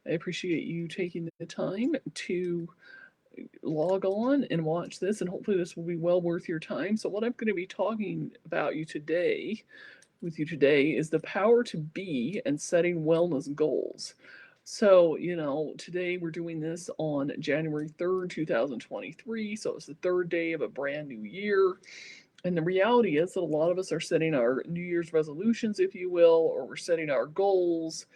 I appreciate you taking the time to log on and watch this, and hopefully this will be well worth your time. So, what I'm going to be talking about with you today is the power to be and setting wellness goals. So, today we're doing this on January 3rd, 2023. So, it's the third day of a brand new year. And the reality is that a lot of us are setting our New Year's resolutions, if you will, or we're setting our goals.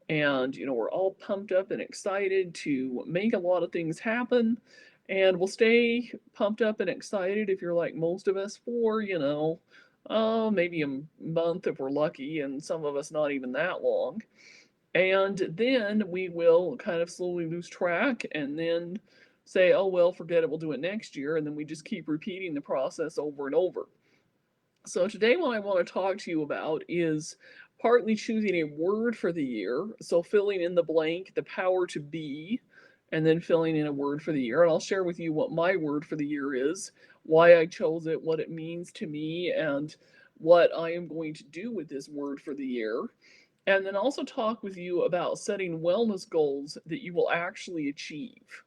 And, we're all pumped up and excited to make a lot of things happen. And we'll stay pumped up and excited if you're like most of us for, maybe a month if we're lucky, and some of us not even that long. And then we will kind of slowly lose track and then say, oh, well, forget it, we'll do it next year. And then we just keep repeating the process over and over. So today, what I want to talk to you about is partly choosing a word for the year. So filling in the blank, the power to be, and then filling in a word for the year. And I'll share with you what my word for the year is, why I chose it, what it means to me, and what I am going to do with this word for the year. And then also talk with you about setting wellness goals that you will actually achieve.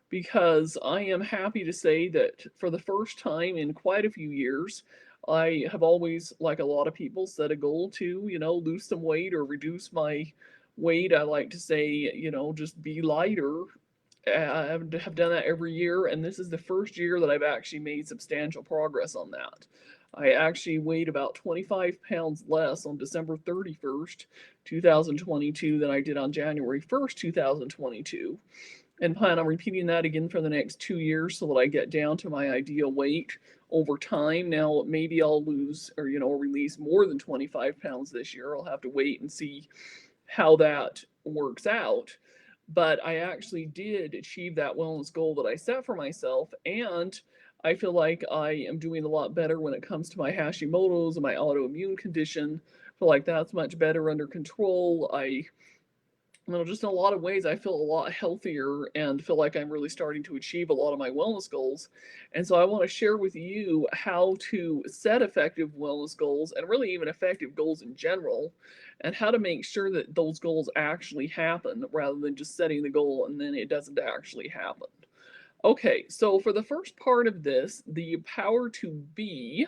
Because I am happy to say that for the first time in quite a few years, I have always, like a lot of people, set a goal to, lose some weight or reduce my weight. I like to say, just be lighter. I have done that every year, and this is the first year that I've actually made substantial progress on that. I actually weighed about 25 pounds less on December 31st, 2022 than I did on January 1st, 2022, and plan on repeating that again for the next 2 years so that I get down to my ideal weight over time. Now, maybe I'll lose or release more than 25 pounds this year. I'll have to wait and see how that works out. But I actually did achieve that wellness goal that I set for myself. And I feel like I am doing a lot better when it comes to my Hashimoto's and my autoimmune condition. I feel like that's much better under control. Just in a lot of ways, I feel a lot healthier and feel like I'm really starting to achieve a lot of my wellness goals. And so I want to share with you how to set effective wellness goals and really even effective goals in general, and how to make sure that those goals actually happen rather than just setting the goal and then it doesn't actually happen. Okay, so for the first part of this, the power to be,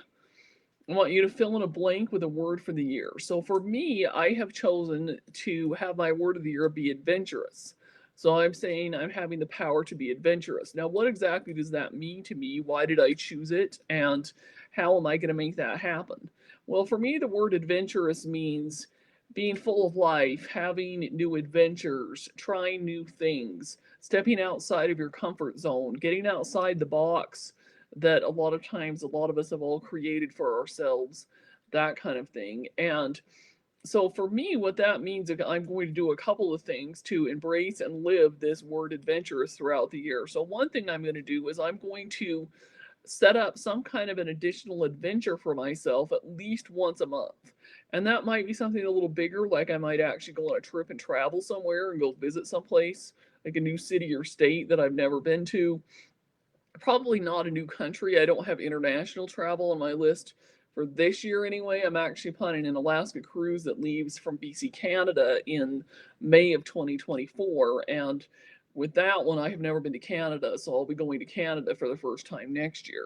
I want you to fill in a blank with a word for the year. So for me, I have chosen to have my word of the year be adventurous. So I'm saying I'm having the power to be adventurous. Now, what exactly does that mean to me? Why did I choose it? And how am I going to make that happen? Well, for me, the word adventurous means being full of life, having new adventures, trying new things, stepping outside of your comfort zone, getting outside the box that a lot of times a lot of us have all created for ourselves, that kind of thing. And so for me, what that means is I'm going to do a couple of things to embrace and live this word adventurous throughout the year. So one thing I'm going to do is I'm going to set up some kind of an additional adventure for myself at least once a month. And that might be something a little bigger, like I might actually go on a trip and travel somewhere and go visit someplace, like a new city or state that I've never been to. Probably not a new country. I don't have international travel on my list for this year anyway. I'm actually planning an Alaska cruise that leaves from BC, Canada in May of 2024. And with that one, I have never been to Canada, so I'll be going to Canada for the first time next year.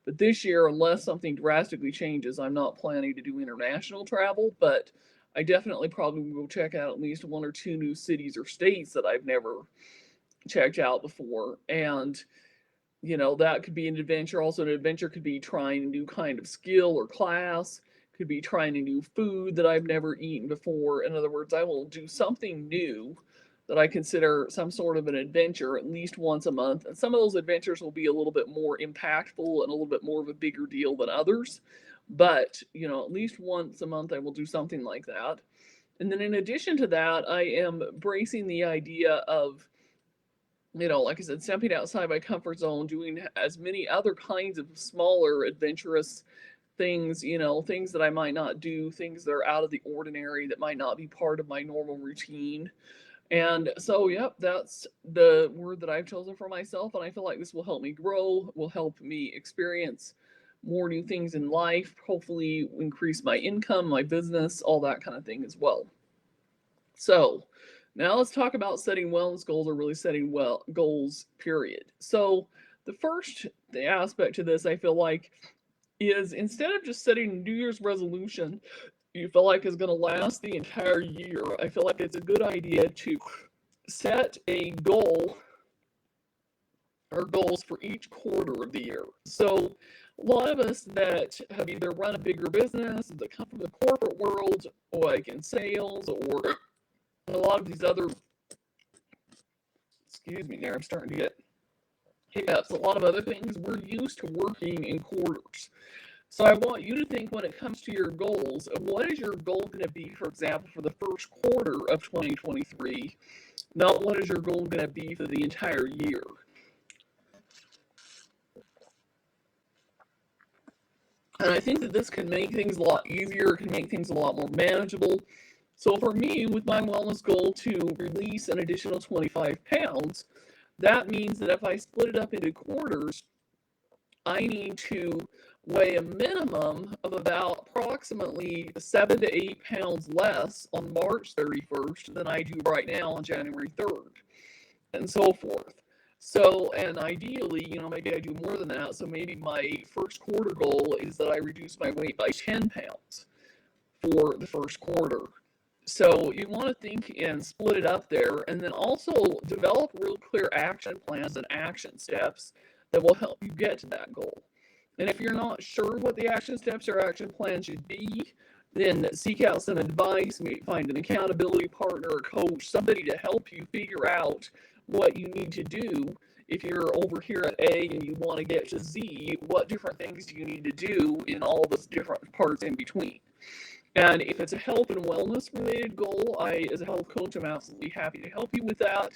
But this year, unless something drastically changes, I'm not planning to do international travel, but I definitely probably will check out at least one or two new cities or states that I've never checked out before. And that could be an adventure. Also, an adventure could be trying a new kind of skill or class, could be trying a new food that I've never eaten before. In other words, I will do something new that I consider some sort of an adventure at least once a month. And some of those adventures will be a little bit more impactful and a little bit more of a bigger deal than others. But, at least once a month I will do something like that. And then in addition to that, I am bracing the idea of like I said, stepping outside my comfort zone, doing as many other kinds of smaller, adventurous things, things that I might not do, things that are out of the ordinary that might not be part of my normal routine. And so, yep, that's the word that I've chosen for myself. And I feel like this will help me grow, will help me experience more new things in life, hopefully increase my income, my business, all that kind of thing as well. So, Now let's talk about setting wellness goals, or really setting goals, period. So the first aspect to this, I feel like, is instead of just setting a New Year's resolution you feel like is going to last the entire year, I feel like it's a good idea to set a goal or goals for each quarter of the year. So a lot of us that have either run a bigger business, that come from the corporate world, or like in sales, or a lot of these other, excuse me there, I'm starting to get hiccups, a lot of other things, we're used to working in quarters. So I want you to think, when it comes to your goals, what is your goal going to be, for example, for the first quarter of 2023, not what is your goal going to be for the entire year. And I think that this can make things a lot easier, can make things a lot more manageable. So for me, with my wellness goal to release an additional 25 pounds, that means that if I split it up into quarters, I need to weigh a minimum of about approximately 7 to 8 pounds less on March 31st than I do right now on January 3rd, and so forth. So, and ideally, maybe I do more than that. So maybe my first quarter goal is that I reduce my weight by 10 pounds for the first quarter. So you want to think and split it up there, and then also develop real clear action plans and action steps that will help you get to that goal. And if you're not sure what the action steps or action plan should be, then seek out some advice, maybe find an accountability partner or coach, somebody to help you figure out what you need to do. If you're over here at A and you want to get to Z, what different things do you need to do in all those different parts in between? And if it's a health and wellness related goal, as a health coach, I'm absolutely happy to help you with that.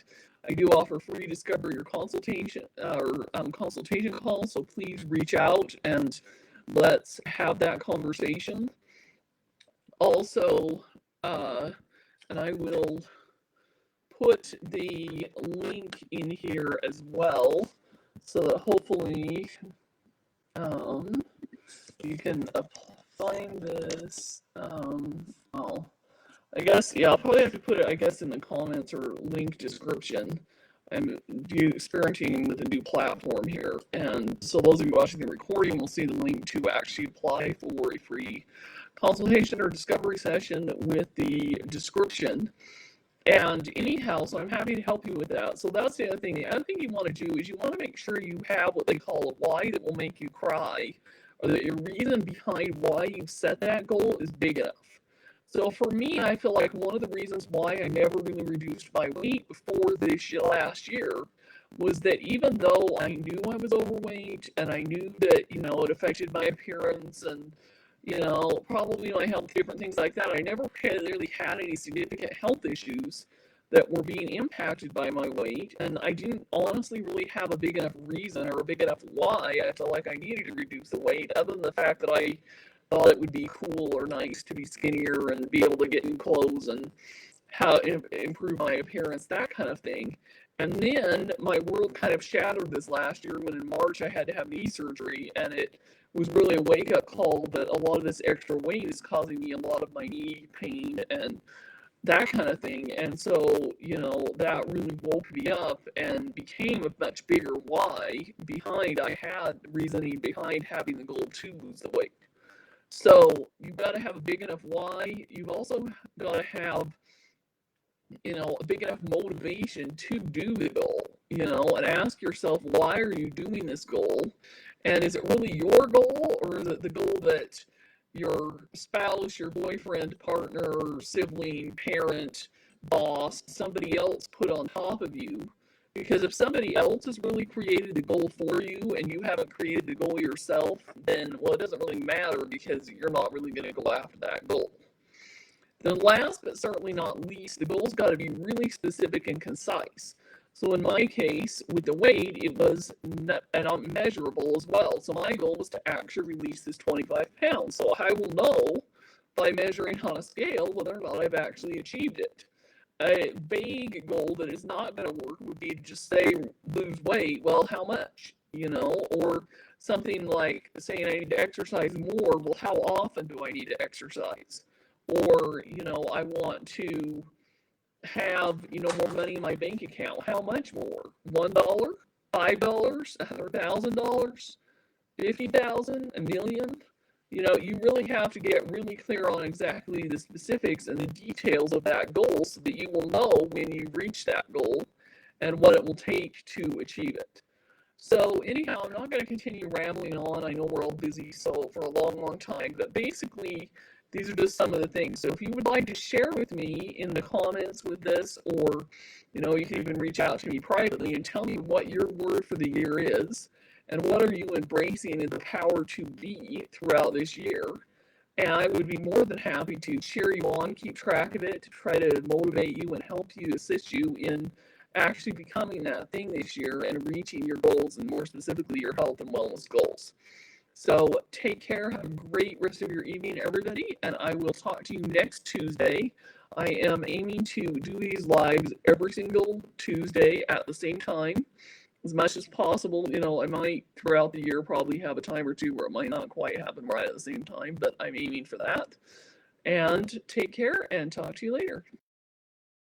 I do offer free discover your consultation consultation calls, so please reach out and let's have that conversation. Also, and I will put the link in here as well, so that hopefully you can find this. I guess, yeah, I'll probably have to put it, I guess, in the comments or link description. I'm experimenting with a new platform here, and so those of you watching the recording will see the link to actually apply for a free consultation or discovery session with the description. And anyhow, so I'm happy to help you with that. So that's the other thing. The other thing you want to do is you want to make sure you have what they call a why that will make you cry, or the reason behind why you've set that goal is big enough. So for me, I feel like one of the reasons why I never really reduced my weight before this last year was that even though I knew I was overweight and I knew that, it affected my appearance and, probably my health, different things like that, I never really had any significant health issues that were being impacted by my weight. And I didn't honestly really have a big enough reason or a big enough why I felt like I needed to reduce the weight, other than the fact that I thought it would be cool or nice to be skinnier and be able to get new clothes and how improve my appearance, that kind of thing. And then my world kind of shattered this last year when in March I had to have knee surgery, and it was really a wake-up call that a lot of this extra weight is causing me a lot of my knee pain and that kind of thing. And so, that really woke me up and became a much bigger why behind I had reasoning behind having the goal to lose the weight. So you've got to have a big enough why. You've also got to have, a big enough motivation to do the goal, and ask yourself, why are you doing this goal? And is it really your goal, or is it the goal that your spouse, your boyfriend, partner, sibling, parent, boss, somebody else put on top of you? Because if somebody else has really created the goal for you and you haven't created the goal yourself, then, well, it doesn't really matter because you're not really going to go after that goal. Then last but certainly not least, the goal's got to be really specific and concise. So in my case, with the weight, it was measurable as well. So my goal was to actually release this 25 pounds. So I will know by measuring on a scale whether or not I've actually achieved it. A vague goal that is not going to work would be to just say lose weight. Well, how much? Or something like saying I need to exercise more. Well, how often do I need to exercise? Or, I want to have, more money in my bank account. How much more? $1, $5, $100,000, 50,000, a million? You really have to get really clear on exactly the specifics and the details of that goal so that you will know when you reach that goal and what it will take to achieve it. So anyhow, I'm not going to continue rambling on. I know we're all busy so for a long, long time, but basically these are just some of the things. So if you would like to share with me in the comments with this, or you can even reach out to me privately and tell me what your word for the year is and what are you embracing in the power to be throughout this year. And I would be more than happy to cheer you on, keep track of it, to try to motivate you and help you, assist you in actually becoming that thing this year and reaching your goals, and more specifically your health and wellness goals. So take care. Have a great rest of your evening, everybody, and I will talk to you next Tuesday. I am aiming to do these lives every single Tuesday at the same time as much as possible. I might throughout the year probably have a time or two where it might not quite happen right at the same time, but I'm aiming for that. And take care and talk to you later.